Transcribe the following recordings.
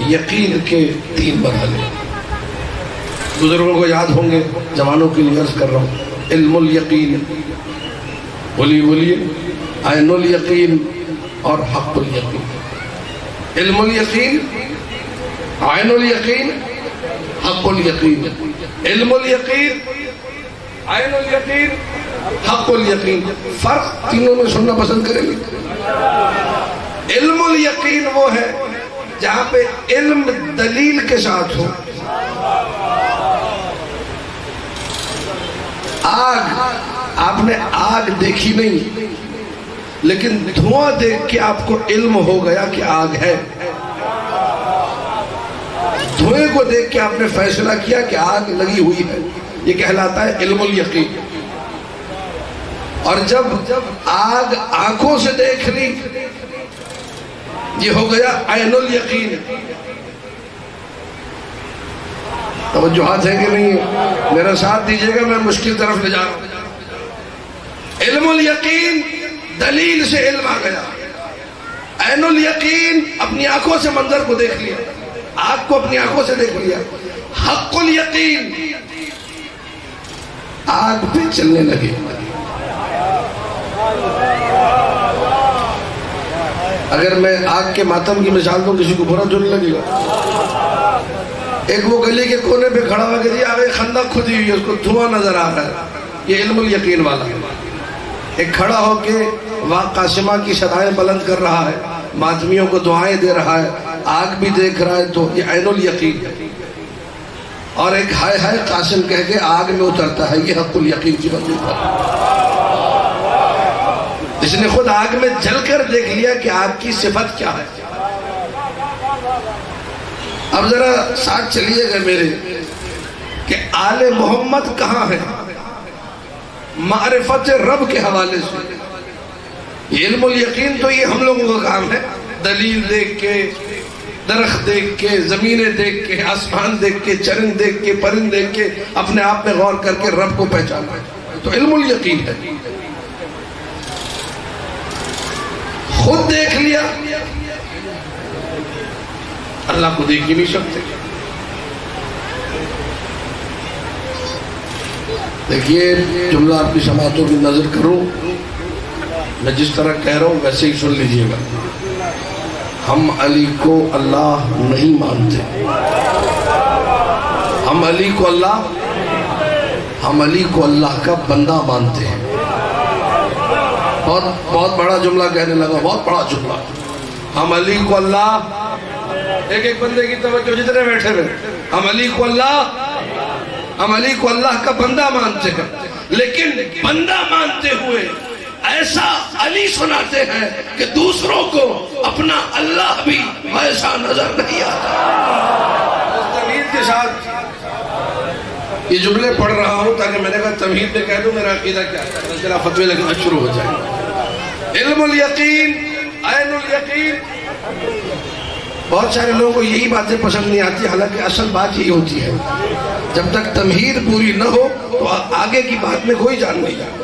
یقین کے 3 مرحلے بزرگوں کو یاد ہوں گے، جوانوں کے لیے عرض کر رہا ہوں۔ علم الیقین، بولیے عین الیقین اور حق الیقین۔ علم الیقین، عین الیقین، حق الیقین۔ علم الیقین، عین الیقین، حق الیقین۔ فرق تینوں میں سننا پسند کریں گے؟ علم الیقین وہ ہے جہاں پہ علم دلیل کے ساتھ ہو۔ آگ، آپ نے آگ دیکھی نہیں لیکن دھواں دیکھ کے آپ کو علم ہو گیا کہ آگ ہے۔ دھوئیں کو دیکھ کے آپ نے فیصلہ کیا کہ آگ لگی ہوئی ہے، یہ کہلاتا ہے علم الیقین۔ اور جب آگ آنکھوں سے دیکھ لی یہ ہو گیا عین الیقین۔ توجہات ہے کہ نہیں ہے؟ میرا ساتھ دیجئے گا، میں مشکل طرف لے جا رہا ہوں۔ علم الیقین دلیل سے علم آ گیا، عین الیقین اپنی آنکھوں سے منظر کو دیکھ لیا، آگ کو اپنی آنکھوں سے دیکھ لیا۔ حق الیقین آگ پہ چلنے لگے۔ اگر میں آگ کے ماتم کی مثال دوں کسی کو برا تو نہیں لگے گا؟ ایک وہ گلی کے کونے پہ کھڑا ہوا کہ جی آگے خندق کھدی ہوئی ہے، اس کو دھواں نظر آ رہا ہے، یہ علم الیقین والا ہے۔ ایک کھڑا ہو کے وہاں قاسمہ کی صدائیں بلند کر رہا ہے، ماتمیوں کو دعائیں دے رہا ہے، آگ بھی دیکھ رہا ہے، تو یہ عین الیقین ہے۔ اور ایک ہائے ہائے قاسم کہہ کے آگ میں اترتا ہے، یہ حق الیقین کی بندی ہے۔ جس نے خود آگ میں جل کر دیکھ لیا کہ آگ کی صفت کیا ہے۔ اب ذرا ساتھ چلیے گا میرے کہ آل محمد کہاں ہے معرفت رب کے حوالے سے۔ یہ علم الیقین تو یہ ہم لوگوں کا کام ہے، دلیل دیکھ کے، درخت دیکھ کے، زمینیں دیکھ کے، آسمان دیکھ کے، چرند دیکھ کے، پرند دیکھ کے اپنے آپ میں غور کر کے رب کو پہچانا، تو علم الیقین ہے۔ خود دیکھ لیا، اللہ کو دیکھ ہی نہیں سکتے۔ دیکھیے جملہ آپ کی سماعتوں کی نظر کروں، میں جس طرح کہہ رہا ہوں ویسے ہی سن لیجئے گا۔ ہم علی کو اللہ نہیں مانتے، ہم علی کو اللہ کا بندہ مانتے ہیں۔ بہت بڑا جملہ کہنے لگا، بہت بڑا جملہ۔ ہم علی کو اللہ، ایک بندے کی توجہ جتنے بیٹھے ہوئے، ہم علی کو اللہ کا بندہ مانتے ہیں، لیکن بندہ مانتے ہوئے ایسا علی سناتے ہیں کہ دوسروں کو اپنا اللہ بھی ویسا نظر نہیں آتا۔ تمہید کے ساتھ یہ جملے پڑھ رہا ہوں تاکہ میں نے کہا تمہید میں کہہ دوں میرا عقیدہ کیا ہے، ذرا فتوے لگنا شروع ہو جائے۔ علم الیقین، عین الیقین۔ بہت سارے لوگوں کو یہی باتیں پسند نہیں آتی، حالانکہ اصل بات یہی ہوتی ہے، جب تک تمہید پوری نہ ہو تو آگے کی بات میں کوئی جان نہیں جاتا۔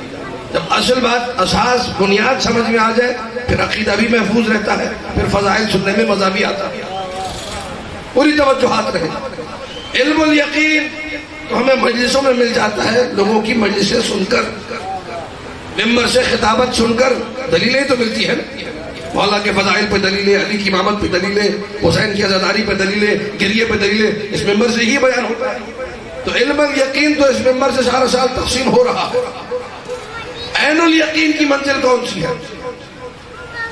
جب اصل بات، اساس، بنیاد سمجھ میں آ جائے پھر عقیدہ بھی محفوظ رہتا ہے، پھر فضائل سننے میں مزہ بھی آتا ہے۔ پوری توجہات رہے۔ علم الیقین تو ہمیں مجلسوں میں مل جاتا ہے، لوگوں کی مجلسیں سن کر، ممبر سے خطابت سن کر دلیلیں تو ملتی ہیں، مولا کے فضائل پہ دلیلیں، علی کی امامت پہ دلیلیں، حسین کی عزاداری پہ دلیلیں، گریے پہ دلیلیں، اس ممبر سے ہی بیان ہوتا ہے۔ تو علم الیقین تو اس ممبر سے سارا سال تقسیم ہو رہا ہے۔ عین الیقین کی منزل کون سی ہے؟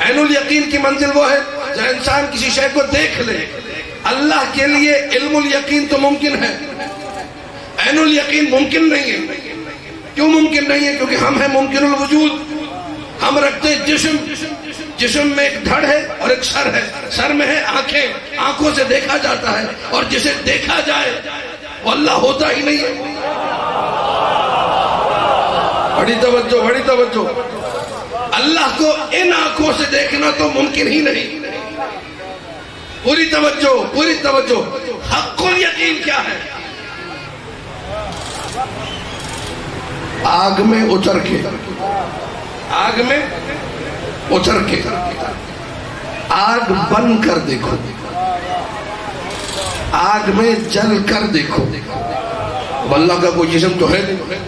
عین الیقین کی منزل وہ ہے جہاں انسان کسی شے کو دیکھ لے۔ اللہ کے لیے علم الیقین تو ممکن ہے، عین الیقین ممکن نہیں ہے۔ کیوں ممکن نہیں ہے؟ کیونکہ ہم ہیں ممکن الوجود، ہم رکھتے جسم، جسم میں ایک دھڑ ہے اور ایک سر ہے، سر میں ہے آنکھیں، آنکھوں سے دیکھا جاتا ہے، اور جسے دیکھا جائے وہ اللہ ہوتا ہی نہیں ہے۔ بڑی توجہ، بڑی توجہ۔ اللہ کو ان آنکھوں سے دیکھنا تو ممکن ہی نہیں۔ پوری توجہ، پوری توجہ۔ حق الیقین کیا ہے؟ آگ میں اتر کے، آگ میں اتر کے آگ بن کر دیکھو، آگ میں جل کر دیکھو. اب اللہ کا کوئی جسم تو ہے نہیں.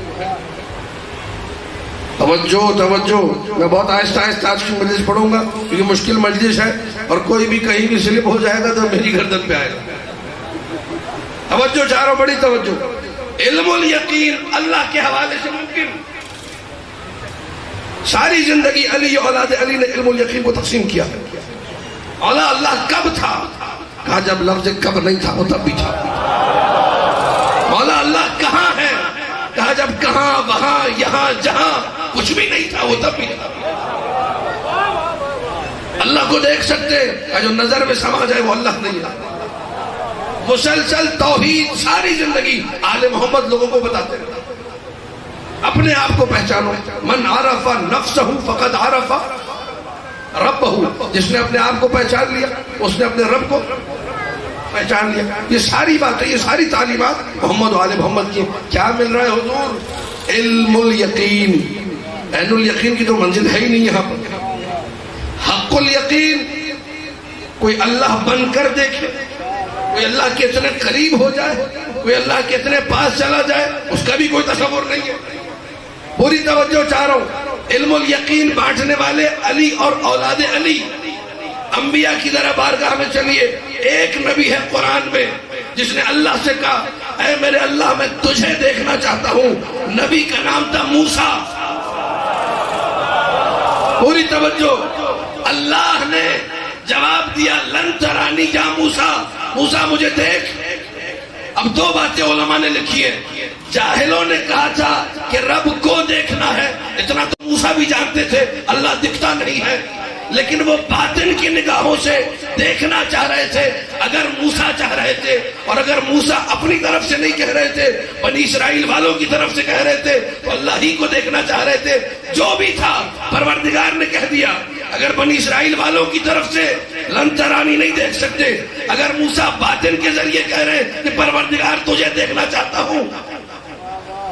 توجہ توجہ. میں بہت آہستہ آہستہ آج کی مجلس پڑھوں گا کیونکہ مشکل مجلس ہے اور کوئی بھی کہیں بھی سلپ ہو جائے گا تو میری گردن پہ آئے گا. توجہ چاروں, بڑی توجہ. علم الیقین اللہ کے حوالے سے ممکن. ساری زندگی علی اولاد علی نے علم الیقین کو تقسیم کیا. اولا اللہ کب تھا؟ کہا جب لفظ کب نہیں تھا وہ تب بھی تھا. مولا اللہ کہاں ہے؟ کہا جب کہاں وہاں یہاں جہاں کچھ بھی نہیں تھا وہ تب بھی تھا. اللہ کو دیکھ سکتے جو نظر میں سما جائے وہ اللہ نہیں ہے. مسلسل توحید ساری زندگی آل محمد لوگوں کو بتاتے ہیں. اپنے آپ کو پہچانو. من عرف نفسہ فقد عرف ربہ. جس نے اپنے آپ کو پہچان لیا اس نے اپنے رب کو پہچان لیا. یہ ساری باتیں, یہ ساری تعلیمات محمد و آل محمد کی. کیا مل رہا ہے حضور؟ علم الیقین. عین الیقین کی تو منزل ہے ہی نہیں یہاں پر. حق الیقین, کوئی اللہ بن کر دیکھے, کوئی اللہ کے اتنے قریب ہو جائے, کوئی اللہ کے اتنے پاس چلا جائے, اس کا بھی کوئی تصور نہیں ہے. پوری توجہ چاروں. علم الیقین بانٹنے والے علی اور اولاد علی. انبیاء کی طرح بارگاہ میں چلیے. ایک نبی ہے قرآن میں جس نے اللہ سے کہا اے میرے اللہ میں تجھے دیکھنا چاہتا ہوں. نبی کا نام تھا موسیٰ. پوری توجہ. اللہ نے جواب دیا لن ترانی یا موسیٰ, موسیٰ مجھے دیکھ. اب دو باتیں علماء نے لکھی ہے. جاہلوں نے کہا تھا کہ رب کو دیکھنا ہے, اتنا تو موسیٰ بھی جانتے تھے اللہ دکھتا نہیں ہے, لیکن وہ باطن کی نگاہوں سے دیکھنا چاہ رہے تھے. اگر موسیٰ چاہ رہے تھے اور اگر موسیٰ اپنی طرف سے نہیں کہہ رہے تھے, بنی اسرائیل والوں کی طرف سے کہہ رہے تھے, تو اللہ ہی کو دیکھنا چاہ رہے تھے. جو بھی تھا پروردگار نے کہہ دیا. اگر بنی اسرائیل والوں کی طرف سے لن ترانی نہیں دیکھ سکتے, اگر موسیٰ باطن کے ذریعے کہہ رہے ہیں کہ پروردگار تجھے دیکھنا چاہتا ہوں,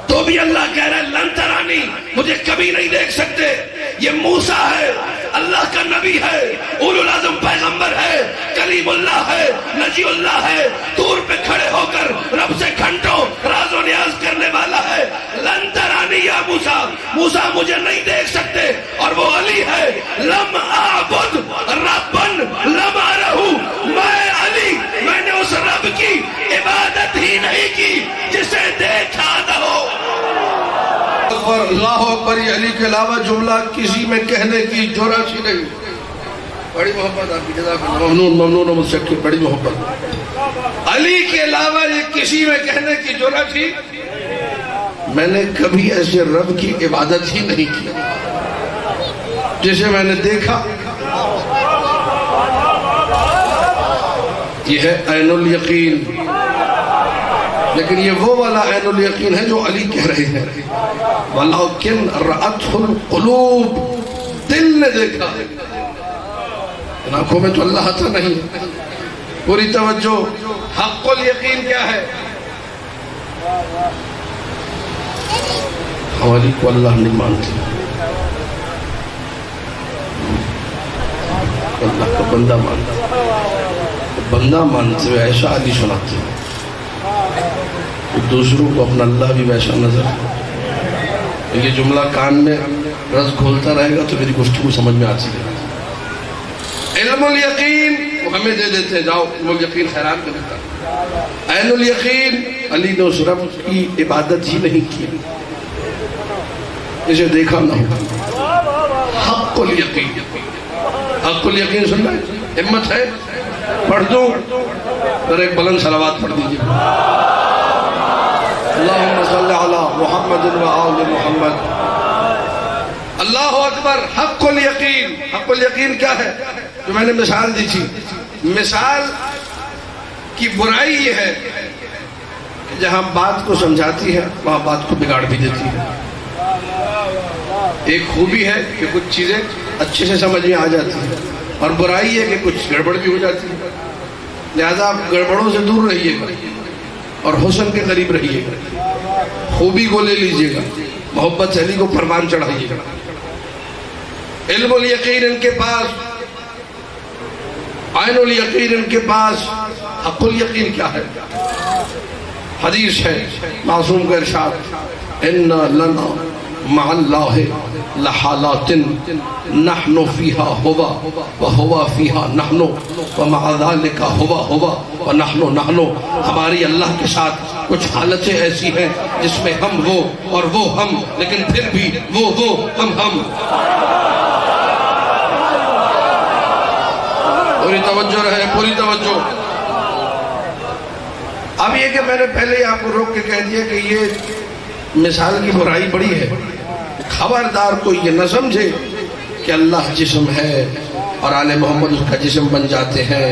تو بھی اللہ کہہ رہا ہے لن ترانی, مجھے کبھی نہیں دیکھ سکتے. یہ موسیٰ ہے, اللہ کا نبی ہے, اولو العزم پیغمبر ہے, کلیم اللہ ہے, نجی اللہ ہے, طور پہ کھڑے ہو کر رب سے گھنٹوں راز و نیاز کرنے والا ہے. لن ترانی یا موسیٰ, موسیٰ مجھے نہیں دیکھ سکتے. اور وہ علی ہے, لم اعبد ربن لم ارہو, میں علی میں نے اس رب کی عبادت ہی نہیں کی جسے دیکھا نہ ہو. اللہ اکبر. علی کے علاوہ جملہ کسی میں کہنے کی جرأت ہی نہیں. بڑی محبت آپ کی, جزاک اللہ, ممنون ممنون و متشکر, بڑی محبت. علی کے علاوہ یہ کسی میں کہنے کی جرأت ہی, میں نے کبھی ایسے رب کی عبادت ہی نہیں کی جسے میں نے دیکھا. یہ ہے عین الیقین. لیکن یہ وہ والا عین الیقین ہے جو علی کہہ رہے ہیں. وَلَكِنْ رَأَتْهُ الْقُلُوبُ, دل نے دیکھا, آنکھوں میں تو اللہ تھا نہیں. پوری توجہ. حق الیقین کیا ہے؟ علی کو اللہ نہیں مانتے, اللہ کا بندہ مانتا. بندہ مانتے ہوئے ایسا علی سناتے ہیں کہ دوسروں کو اپنا اللہ بھی ویسا نظر. یہ جملہ کان میں رس گھولتا رہے گا تو میری گفتگو سمجھ میں آتی ہے. علم الیقین وہ ہمیں دے دیتے ہیں, جاؤ علم الیقین خیرات میں دیتا. عین الیقین, علی نے اس رب کی عبادت ہی نہیں کی اسے دیکھا نہ ہو. حق الیقین, حق الیقین سن رہے, ہمت ہے پڑھ دوں پھر ایک بلند صلوات پڑھ دیجئے. اللہم صلی علی محمد و آل محمد. اللہ اکبر. حق الیقین. حق الیقین کیا ہے؟ جو میں نے مثال دی تھی. مثال کی برائی یہ ہے کہ جہاں بات کو سمجھاتی ہے وہاں بات کو بگاڑ بھی دیتی ہے. ایک خوبی ہے کہ کچھ چیزیں اچھے سے سمجھ میں آ جاتی ہیں, اور برائی ہے کہ کچھ گڑبڑ بھی ہو جاتی ہے. لہذا آپ گڑبڑوں سے دور رہیے گا اور حسن کے قریب رہیے گا. خوبی کو لے لیجئے گا, محبت علی کو پروان چڑھائیے گا. علم الیقین ان کے پاس, عین الیقین ان کے پاس, حق الیقین کیا ہے؟ حدیث ہے معصوم کا ارشاد ان لنا مع اللہ لحالات نحن فیہا ہوا وہوا فیہا نحن ومع ذالک ہوا ہوا ونحن نحن. ہماری اللہ کے ساتھ کچھ حالتیں ایسی ہیں جس میں ہم وہ اور وہ ہم، لیکن پھر بھی وہ ہم. پوری توجہ رہے، پوری توجہ. اب یہ کہ میں نے پہلے ہی آپ کو روک کے کہہ دیا کہ یہ مثال کی برائی بڑی ہے. خبردار کوئی یہ نہ سمجھے کہ اللہ جسم ہے اور آل محمد اس کا جسم بن جاتے ہیں،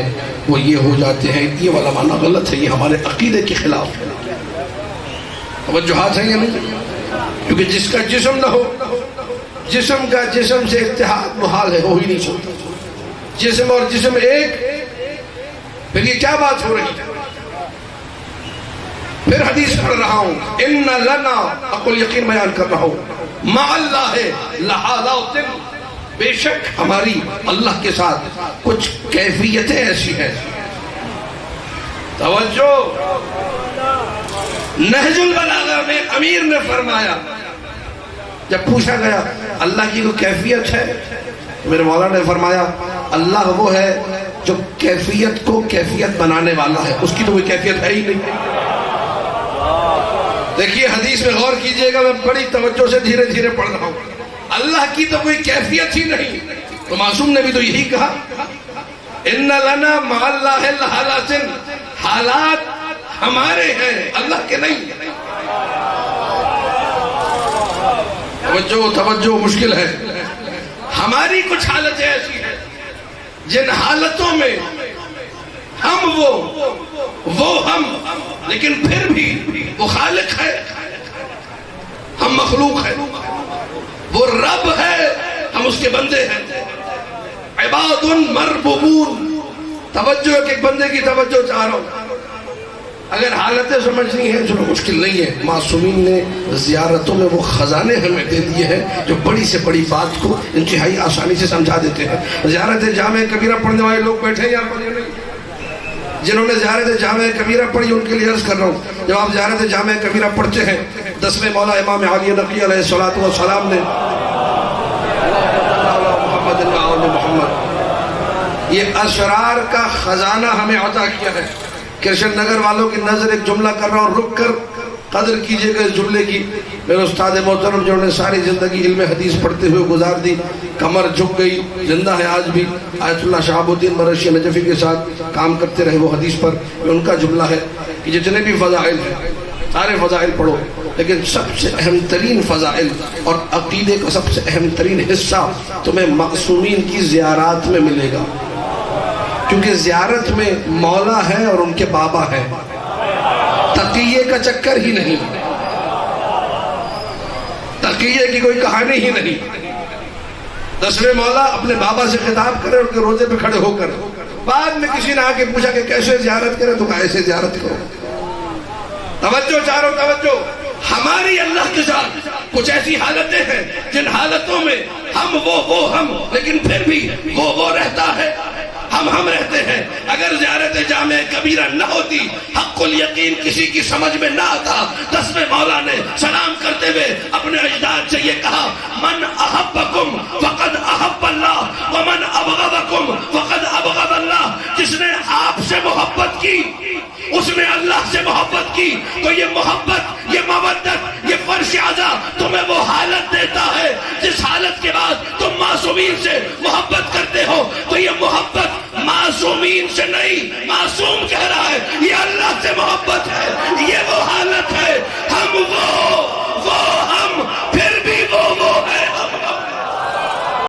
وہ یہ ہو جاتے ہیں. یہ والا معنی غلط ہے، یہ ہمارے عقیدے کے خلاف ہے. توجہات ہیں یا نہیں؟ کیونکہ جس کا جسم نہ ہو، جسم کا جسم سے اتحاد محال ہے، ہو ہی نہیں سکتا. جسم اور جسم ایک، پھر یہ کیا بات ہو رہی ہے؟ پھر حدیث پڑھ رہا ہوں ان لنا، اقول یقین بیان کر رہا ہوں، مع اللہ لحالات، بے شک ہماری اللہ کے ساتھ کچھ کیفیتیں ایسی ہیں. توجہ. نہج البلاغہ میں امیر نے فرمایا، جب پوچھا گیا اللہ کی کوئی کیفیت ہے، میرے مولا نے فرمایا اللہ وہ ہے جو کیفیت کو کیفیت بنانے والا ہے، اس کی تو کوئی کیفیت ہے ہی نہیں. دیکھیے حدیث میں غور کیجئے گا، میں بڑی توجہ سے دھیرے دھیرے پڑھ رہا ہوں. اللہ کی تو کوئی کیفیت ہی نہیں. تو معصوم نے بھی تو یہی کہا ان لنا مع اللہ لحالات، حالات ہمارے ہیں اللہ کے نہیں. توجہ مشکل ہے. ہماری کچھ حالتیں ایسی ہیں جن حالتوں میں ہم وہ ہم، لیکن پھر بھی وہ خالق ہے، ہم مخلوق ہیں. وہ رب ہے، ہم اس کے بندے ہیں. عباد مربوبون. توجہ ایک بندے کی توجہ چاہ رہا ہوں. اگر حالتیں سمجھنی ہیں چلو مشکل نہیں ہے. معصومین نے زیارتوں میں وہ خزانے ہمیں دے دیے ہیں جو بڑی سے بڑی بات کو انتہائی آسانی سے سمجھا دیتے ہیں. زیارت جامع کبیرہ پڑھنے والے لوگ بیٹھے ہیں یہاں پر، یہ نہیں جنہوں نے زیارت جامع کبیرہ پڑھی ان کے لیے عرض کر رہا ہوں، جب آپ زیارت جامع کبیرہ پڑھتے ہیں، 10ویں مولا امام علی نقی علیہ السلام نے محمد یہ اسرار کا خزانہ ہمیں عطا کیا ہے. کرشن نگر والوں کی نظر ایک جملہ کر رہا ہوں، رک کر قدر کیجئے گا اس جملے کی. میرے استاد محترم جنہوں نے ساری زندگی علم حدیث پڑھتے ہوئے گزار دی، کمر جھک گئی، زندہ ہے آج بھی. آیت اللہ شہاب الدین مرشی نجفی کے ساتھ کام کرتے رہے وہ حدیث پر. یہ ان کا جملہ ہے کہ جتنے بھی فضائل ہیں سارے فضائل پڑھو، لیکن سب سے اہم ترین فضائل اور عقیدے کا سب سے اہم ترین حصہ تمہیں معصومین کی زیارات میں ملے گا. کیونکہ زیارت میں مولا ہے اور ان کے بابا ہے، تقیے کا چکر ہی نہیں، تقیے کی کوئی کہانی ہی نہیں. 10ویں مولا اپنے بابا سے خطاب کرے ان کے روزے پہ کھڑے ہو کر. بعد میں کسی نے آ کے پوچھا کہ کیسے زیارت کرے، تو کہا ایسے زیارت کرو. توجہ چاروں توجہ. ہماری اللہ کے ساتھ کچھ ایسی حالتیں ہیں جن حالتوں میں ہم وہ ہم، لیکن پھر بھی وہ رہتا ہے، ہم رہتے ہیں. اگر زیارت جامع کبیرہ نہ ہوتی، حق الیقین کسی کی سمجھ میں نہ آتا. 10ویں مولا نے سلام کرتے ہوئے اپنے اجداد سے یہ کہا من احبکم فقد احب اللہ ومن ابغضکم فقد ابغض اللہ. جس نے آپ سے محبت کی اس نے اللہ سے محبت کی. تو یہ محبت، یہ مودت، یہ فرش عزا تمہیں وہ حالت دیتا ہے جس حالت کے بعد تم معصومین سے محبت کرتے ہو. تو یہ محبت معصومین سے نہیں، معصوم کہہ رہا ہے، یہ اللہ سے محبت